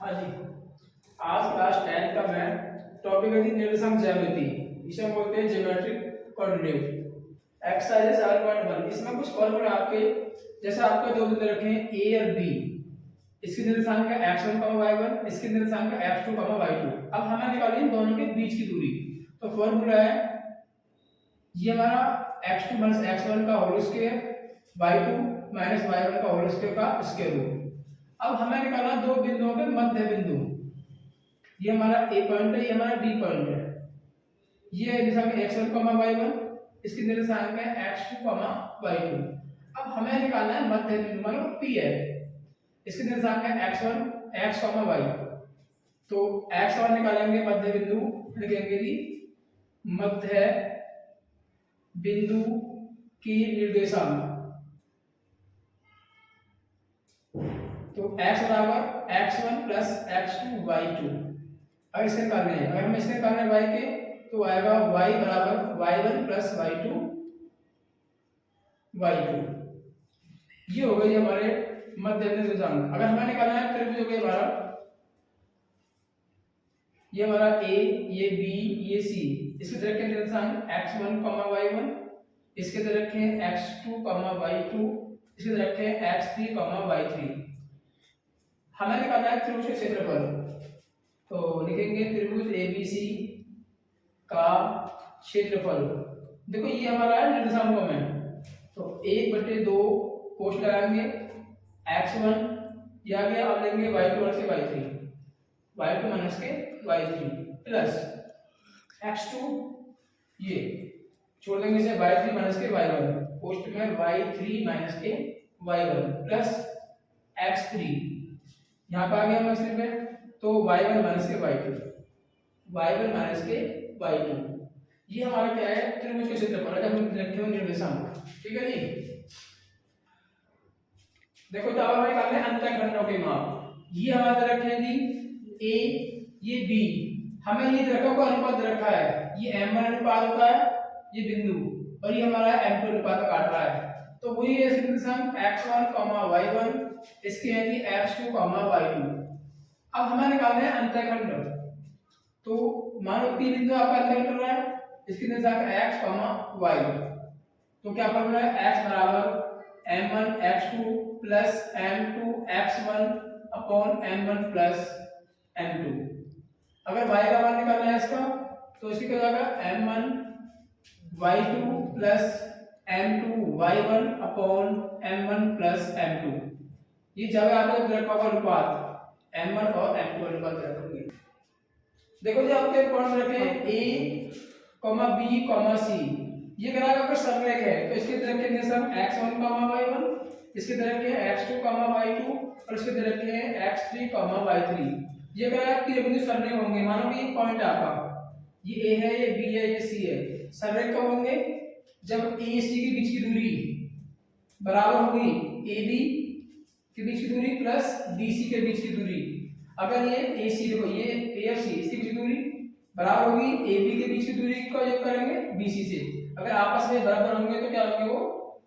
हाँ जी, आज क्लास 10 का मैं टॉपिक है जी निर्देशांक ज्यामिति। इसे हम बोलते हैं ज्योमेट्रिक कोऑर्डिनेट। एक्सरसाइज 7.1 इसमें कुछ फॉर्मूला आपके जैसे आपका दो बिंदु रखे हैं ए और बी। इसके निर्देशांक है x1, y1, इसके निर्देशांक है x2, y2। अब हमें निकालनी है दोनों के बीच की दूरी। तो फॉर्मूला है ये हमारा x2 माइनस x1 का whole square, y2 minus y1 का होल स्क्वायर का स्क्वायर रूट। अब हमें निकालना दो बिंदुओं के मध्य बिंदु। ये हमारा ए पॉइंट है, ये हमारा डी पॉइंट है। ये है निर्देशांक x1, y1, इसके निर्देशांक है x2, y2। अब हमें निकालना है मध्य बिंदु, मतलब P है। इसके निर्देशांक है x1, x, y। तो x1 निकालेंगे मध्य बिंदु, लिखेंगे जी मध्य बिंदु की निर्देशांक। तो x बराबर x1 प्लस x2 y2। अब इसके निकालने हैं, अगर हम इसके निकालने हैं y के तो आएगा y बराबर y1 प्लस y2 y2। ये हो गई हमारे मध्य बिंदु निर्देशांक। अगर हमें निकालना है त्रिभुज हो गया हमारा, ये हमारा a, ये b, ये c। इसके तरफ के निर्देशांक x1, y1, इसके तरफ के x2, y2, इसके तरफ के x3, y3। हमें निकालना है त्रिभुज का क्षेत्रफल। तो लिखेंगे त्रिभुज एबीसी का क्षेत्रफल। देखो ये हमारा है निर्देशांकों में, तो 1/2 कोष्ठ लगाएंगे x1 ये आ गया। अब लेंगे y2 माइनस के y3, y2 माइनस के y3 प्लस x2 ये छोड़ देंगे इसे y3 माइनस के y1, कोष्ठ में y3 माइनस के y1 प्लस x3 यहाँ पे आ गया हमारे पे, तो y1 माइनस के y2, y1 माइनस के y2। ये हमारा क्या है त्रिभुज के क्षेत्रफल का हम रखे हुए निर्देशांक। ठीक है जी। देखो तो अब हमें निकालने हैं अंतःखंडों के माप। ये हमारे रखे हैं जी a, ये b। हमें ये रखा को अनुपात रखा है, ये m1 अनुपात होता है ये बिंदु, और ये हमारा m2 अनुपात काट रहा है। तो वही है निर्देशांक x1, y1, इसके है जी x2, y2। अब हमें निकालना है अंतःखंड। तो मानो P बिंदु आपका अंतःखंड रहा है, इसके निर्देशांक x, y। तो क्या फॉर्मूला है x बराबर m1 x2 plus m2 x1 upon m1 plus m2। अगर y का मान निकालना है इसका तो इसकी क्या जाएगा m1 y2 plus m2 y1 upon m1 plus m2। ये जगह आपका रखा हुआ अनुपात m1 और m2 अनुपात रखेंगे। देखो जी आपके पॉइंट रखे a, b, c। ये ग्राफ आपका समरेख है, तो इसके तरफ के निर्देशांक x1, y1, इसके तरफ के x2, y2 और इसके तरफ के x3, y3। ये ग्राफ त्रिभुज समरेख होंगे। मानो कि पॉइंट आपका ये a है, ये b है, ये c है। समरेख कब होंगे? जब a c के बीच की दूरी बराबर होगी ab के बीच की दूरी प्लस BC के बीच की दूरी। अगर ये AC देखो ये A और C इसकी बीच की दूरी बराबर होगी AB के बीच की दूरी का योग करेंगे BC से। अगर आपस में बराबर होंगे तो क्या होंगे? वो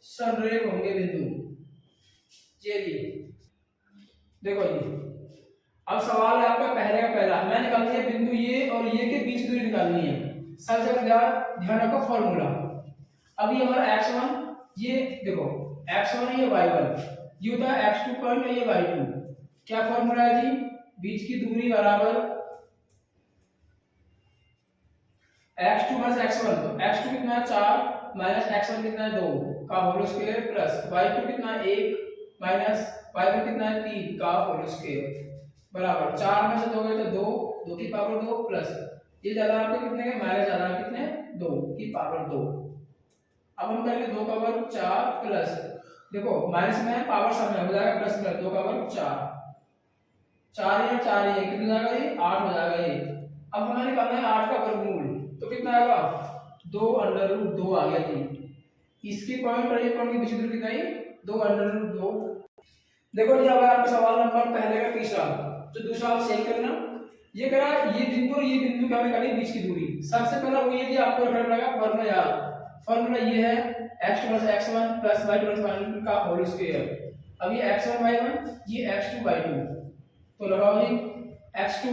समरेख होंगे बिंदु। चलिए देखो जी, अब सवाल है आपका पहले का पहला। हमें निकालनी है बिंदु ये और ये के बीच की दूरी निकालनी है। सबसे पहले ध्यान रखो फॉर्मूला। अभी हमारा x1 ये देखो x1 ये y1, ये होता है x2 पॉइंट, ये y2। क्या फॉर्मूला है जी? बीच की दूरी बराबर x2 माइनस x1। तो x2 कितना है 4 माइनस x1 कितना है 2 का होल स्क्वायर प्लस y2 कितना है 1 माइनस y1 कितना है 3 का होल स्क्वायर बराबर 4 में से 2 गए तो 2 की पावर 2 प्लस ये ज्यादा आपके कितने के माइनस ज्यादा कितने 2 की पावर 2। अब हम करेंगे 2 का वर्ग 4 प्लस देखो माइनस में पावर समय हो जाएगा प्लस में 2 का वर्ग 4 या 4 ये कितना जाएगा? ये 8 हो जाएगा ये। अब हमें निकालना है 8 का वर्गमूल, तो कितना आएगा 2 आ गया जी। इसके पॉइंट और ये पॉइंट के बीच की दूरी कितना है 2 देखो जी अब आपका सवाल नंबर पहले का तीसरा, तो दूसरा आप सेव करना। ये करा ये बिंदु और ये बिंदु का निकालिए बीच की दूरी। सबसे पहला वो ये जी आपको रखना पड़ेगा फॉर्मूला याद। फॉर्मूला ये है x2 plus x1 plus y2 plus y1 का होल स्क्वायर। अब ये x1 y1 ये x2 y2, तो लगाओ जी x2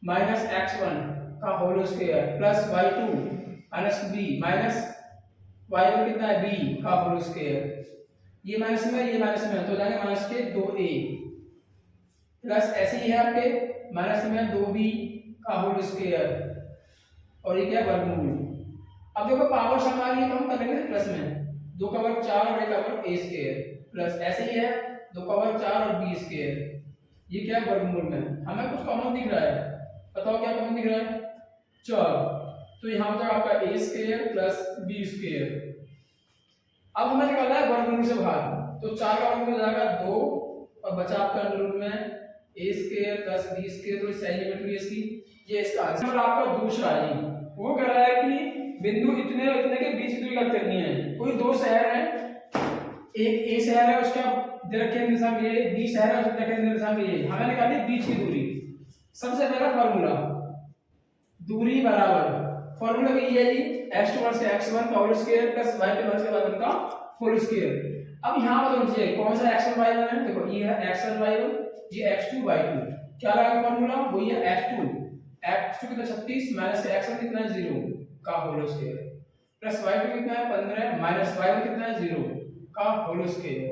माइनस x1 का whole square plus y2 minus b minus y1 कितना है b का होल स्क्वायर, ये माइनस में ये माइनस में तो जाएंगे माइनस के 2a प्लस ऐसे ही है आपके माइनस में 2b का होल स्क्वायर और ये क्या वर्गमूल। अब देखो पावर संभालिए तो हम कर लेंगे प्लस में 2 का वर्ग 4 और 1 का वर्ग a स्क्वायर प्लस ऐसे ही है 2 का वर्ग 4 और b स्क्वायर, ये क्या है वर्गमूल में। हमें कुछ कॉमन दिख रहा है, बताओ क्या कॉमन दिख रहा है 4, तो यहाँ पर आपका a square plus b square. अब हमें निकालना है वर्गमूल से बाहर, तो 4 का वर्गमूल हो जाएगा 2 और बचा आपका अंडररूट में a square plus b square, तो सही लिमिट हुई इसकी, ये इसका आंसर। आपका दूसरा है वो कह रहा है कि बिंदु इतने और इतने के बीच की दूरी ज्ञात करनी है। कोई दो शहर है, एक ए शहर है उसका केंद्र निर्देशांक ये, बी शहर है उसका केंद्र निर्देशांक ये, हमें निकालनी है बीच की दूरी। सबसे पहला फार्मूला दूरी बराबर फार्मूला की ये है जी x2 से x1 का होल स्क्वायर प्लस y2 से y1 का होल स्क्वायर। अब यहां पर देखिए कौन सा x1 y1 है, देखो ये है x1 y1, ये x2 y2, क्या लगा फार्मूला वही है x2 कितना 36 माइनस x1 कितना है 0 का होल स्क्वायर प्लस y2 कितना है 15 माइनस y1 कितना है 0 का होल स्क्वायर।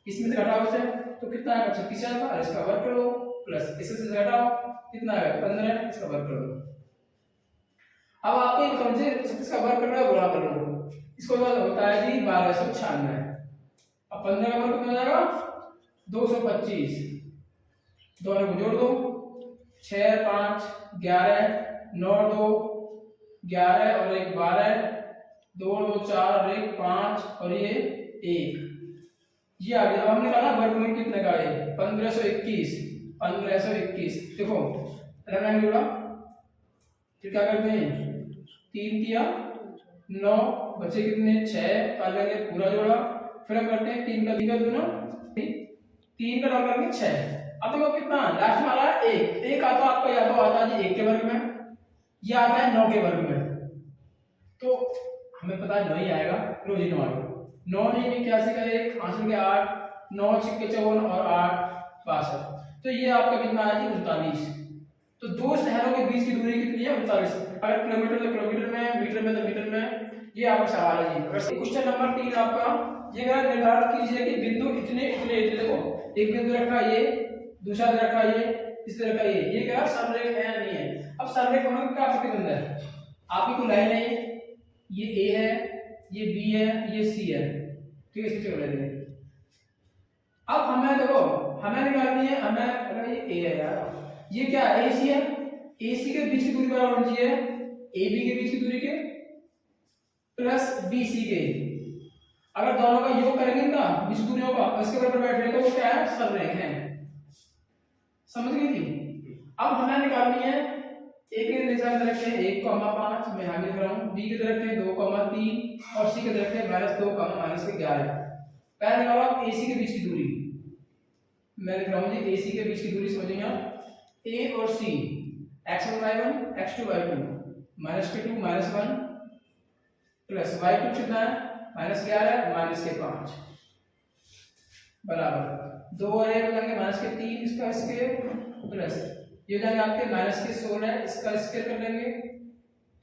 इसमें से घटाओ से तो कितना आएगा 36 आएगा और इसका वर्ग करो प्लस इससे से घटाओ कितना आएगा 15 इसका वर्ग करो। अब आपको ये समझे 36 का वर्ग करना है गुणा कर लो, इसको होता है जी 1296। अब 15 का वर्ग कितना हो जाएगा 225, दोनों को जोड़ दो 6 5 11 9 2 11 और 1 12 2 2 4 और 1 5 और ये 1, ये आ गया। अब हमने कहा वर्गमूल कितने का है 1521 देखो रंग जोड़ा फिर क्या करते हैं 3 दिया 9 बचे कितने 6 कर लेंगे पूरा जोड़ा, फिर हम करते हैं 3 का दूना 3 का डॉट करेंगे 6। अब देखो कितना लास्ट में आ रहा है 1 आता आपका या तो आता है 1 के वर्ग में या आता है 9 के वर्ग में, तो हमें पता है 9 ही आएगा, लो जी 9 आएगा 9 नहीं 81 का 1 हासिल के 8 9 6 54 और 8 62, तो ये आपका कितना है जी 39। तो दो शहरों के बीच की दूरी कितनी है 39। अगर किलोमीटर तो किलोमीटर में, मीटर में तो मीटर में, ये आपका सवाल है जी। अगर क्वेश्चन नंबर 3 आपका ये अगर निर्धारित कीजिए कि बिंदु इतने इतने देखो एक बिंदु रखा ये, दूसरा रखा ये, तीसरा रखा ये क्या सररेख है या नहीं है। अब सररेख होने का क्या प्रतिबंध है, आपकी कोई लाइन है ये ए है ये बी है ये सी है, ठीक है इसी से बता देंगे। अब हमें देखो हमें निकालनी है, हमें अगर ये ए है यार ये क्या है एसी है, एसी के बीच की दूरी बराबर होनी चाहिए ए बी के बीच की दूरी के प्लस बी सी के। अगर दोनों का योग करेंगे ना बीच दूरियों का इसके बराबर बैठ रहे तो वो क्या है सररेख है, समझ गई थी। अब हमें निकालनी है ए के निर्देशांक रखे 1,5 मैं यहां लिख रहा हूं, बी के रखे 2,3 और सी के रखे -2, -11। पहले निकालो आप एसी के बीच की दूरी, मैं लिख रहा हूं जी एसी के बीच की दूरी समझिए आप ए और सी x1 y1 x2 y2 -2 -1 plus y2 कितना है -11 -5 बराबर 2 और 1 हो जाएंगे -3 इसका स्क्वायर प्लस ये हो जाएंगे आपके -16 इसका स्क्वायर कर लेंगे,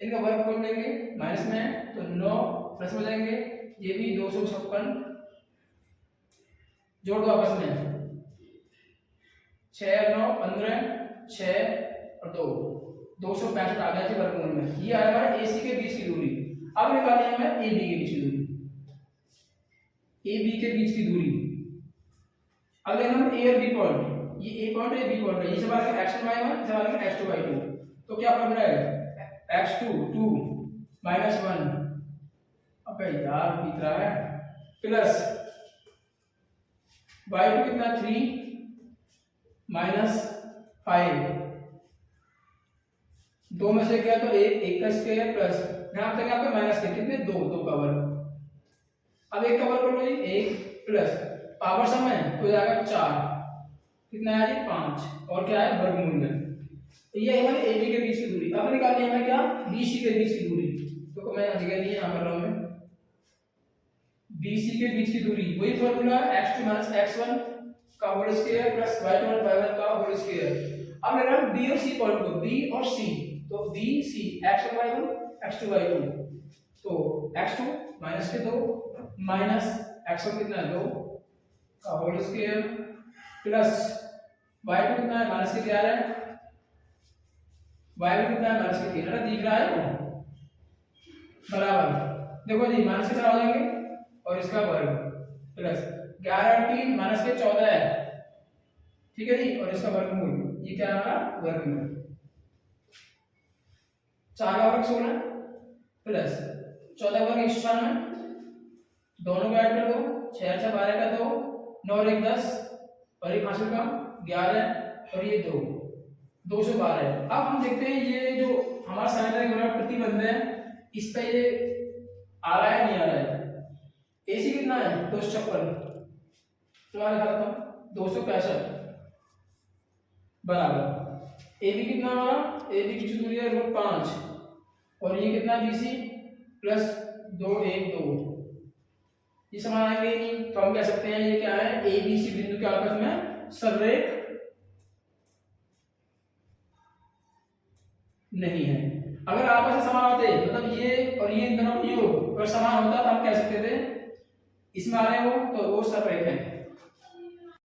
इनका वर्ग खोल लेंगे माइनस में तो 9 प्लस हो जाएंगे ये भी 256 जोड़ दो आपस में 6 9 15 6 और 2 265 आ गया जी वर्गमूल में। ये आ हमारा एसी के बीच की दूरी। अब निकालनी है हमें ए बी के बीच की दूरी, ए बी के बीच की दूरी। अब लेंगे हम ए और बी पॉइंट, ये ए पॉइंट है बी पॉइंट है, ये सवाल है x1 y1 सवाल है x2 y2, तो क्या फॉर्मूला है x2 2 -1 अबे यार बीत रहा है प्लस y2 कितना 3 -5 दो में से क्या तो एक का स्क्वायर प्लस यहां तक आपके माइनस के कितने 2 का वर्ग। अब एक का वर्ग कर लो जी 1 प्लस पावर सम है तो जाएगा 4 कितना है जी 5 और क्या है वर्गमूल में। तो ये हमारे ए बी के बीच की दूरी। अब निकालनी है हमें क्या बी सी के बीच की दूरी, तो मैं जगह नहीं यहां कर रहा हूं मैं बी सी के बीच की दूरी वही फार्मूला x2 - x1 का होल स्क्वायर प्लस y2 का होल स्क्वायर। अब ले रहा हूं b और c पॉइंट को, b और c, तो b c x1 y1 x2 y2, तो x2 माइनस के 2 माइनस x1 कितना है 2 का होल स्क्वायर प्लस y2 कितना है माइनस के 11 y2 कितना है माइनस के 3 है, दिख रहा है बराबर। देखो जी माइनस के 4 हो जाएंगे और इसका वर्ग प्लस 11 और 3 माइनस के 14 है, ठीक है जी, और इसका वर्गमूल, ये क्या है हमारा वर्गमूल। 4 का वर्ग 16 प्लस 14 वर्ग 196, दोनों को ऐड कर दो, 6 6 12 का 2 9 और 1 10 और एक हासिल का 11 और ये 2 212। अब हम देखते हैं ये जो हमारा सैद्धांतिक प्रतिबंध है इस पे ये आ रहा है नहीं आ रहा है। एसी कितना है 256, तो लिखा था 265 बराबर। ए बी कितना हमारा, ए बी की दूरी है √5 और ये कितना बीसी प्लस 2 1 2, ये समान आएंगे नहीं, तो हम कह सकते हैं ये क्या है ए बी सी बिंदु के आपस में समरेख नहीं है। अगर आपस में समान होते मतलब ये और ये दोनों योग अगर समान होता तो हम कह सकते थे इसमें आ रहे हो तो वो समरेख है।